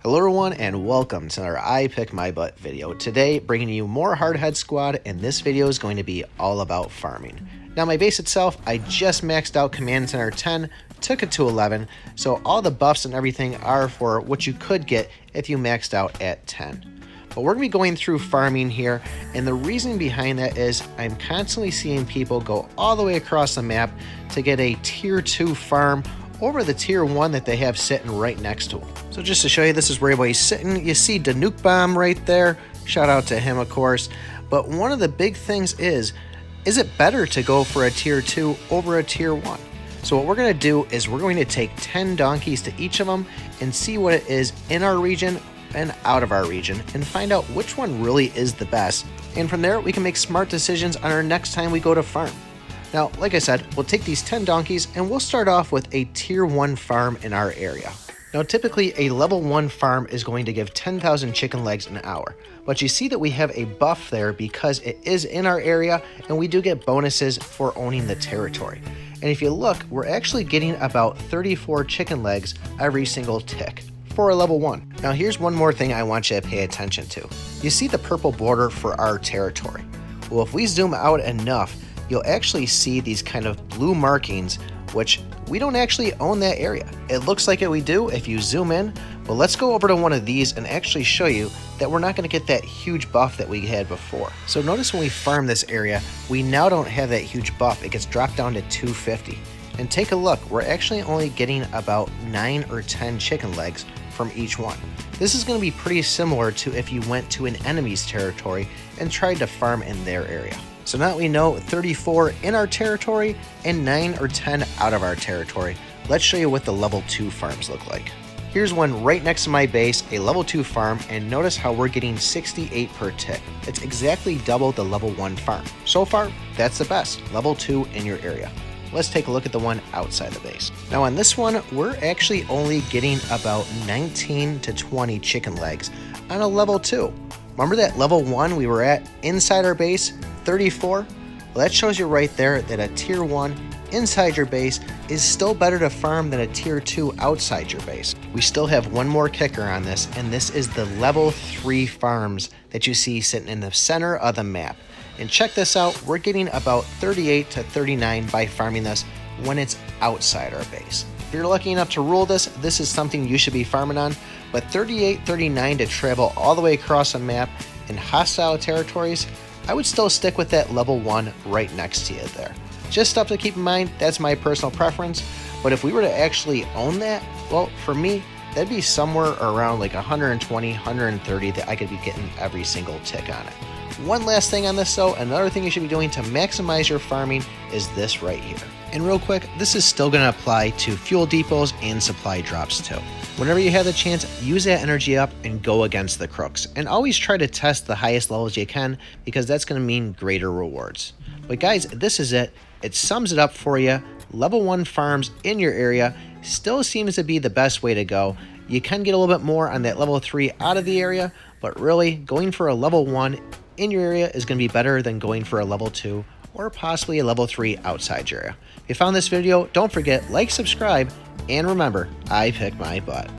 Hello everyone and welcome to another I Pick My Butt video. Today bringing you more Hardhead Squad, and this video is going to be all about farming. Now my base itself, I just maxed out Command Center 10, took it to 11, so all the buffs and everything are for what you could get if you maxed out at 10. But we're going to be going through farming here, and the reason behind that is I'm constantly seeing people go all the way across the map to get a tier 2 farm over the tier 1 that they have sitting right next to them. So just to show you, this is where everybody's sitting. You see the nuke bomb right there. Shout out to him, of course. But one of the big things is it better to go for a tier 2 over a tier 1? So what we're going to do is we're going to take 10 donkeys to each of them and see what it is in our region and out of our region and find out which one really is the best. And from there, we can make smart decisions on our next time we go to farm. Now, like I said, we'll take these 10 donkeys and we'll start off with a tier 1 farm in our area. Now, typically a level 1 farm is going to give 10,000 chicken legs an hour, but you see that we have a buff there because it is in our area and we do get bonuses for owning the territory. And if you look, we're actually getting about 34 chicken legs every single tick for a level 1. Now, here's one more thing I want you to pay attention to. You see the purple border for our territory. Well, if we zoom out enough, you'll actually see these kind of blue markings, which we don't actually own that area. It looks like we do if you zoom in, but let's go over to one of these and actually show you that we're not going to get that huge buff that we had before. So notice when we farm this area, we now don't have that huge buff. It gets dropped down to 250. And take a look, we're actually only getting about 9 or 10 chicken legs from each one. This is going to be pretty similar to if you went to an enemy's territory and tried to farm in their area. So now we know 34 in our territory and 9 or 10 out of our territory. Let's show you what the level 2 farms look like. Here's one right next to my base, a level 2 farm, and notice how we're getting 68 per tick. It's exactly double the level 1 farm. So far, that's the best, level 2 in your area. Let's take a look at the one outside the base. Now on this one, we're actually only getting about 19 to 20 chicken legs on a level 2. Remember that level 1 we were at inside our base, 34? Well, that shows you right there that a tier 1 inside your base is still better to farm than a tier 2 outside your base. We still have one more kicker on this, and this is the level 3 farms that you see sitting in the center of the map. And check this out, we're getting about 38 to 39 by farming this when it's outside our base. If you're lucky enough to rule this, this is something you should be farming on, but 38, 39 to travel all the way across the map in hostile territories, I would still stick with that level 1 right next to you there. Just stuff to keep in mind, that's my personal preference, but if we were to actually own that, well, for me, that'd be somewhere around like 120, 130 that I could be getting every single tick on it. One last thing on this though, another thing you should be doing to maximize your farming is this right here. And real quick, this is still going to apply to fuel depots and supply drops too. Whenever you have the chance, use that energy up and go against the crooks. And always try to test the highest levels you can, because that's going to mean greater rewards. But guys, this is it. It sums it up for you. Level 1 farms in your area still seems to be the best way to go. You can get a little bit more on that level 3 out of the area, but really going for a level 1 in your area is going to be better than going for a level 2 or possibly a level 3 outside your area. If you found this video, don't forget, like, subscribe, and remember, I pick my butt.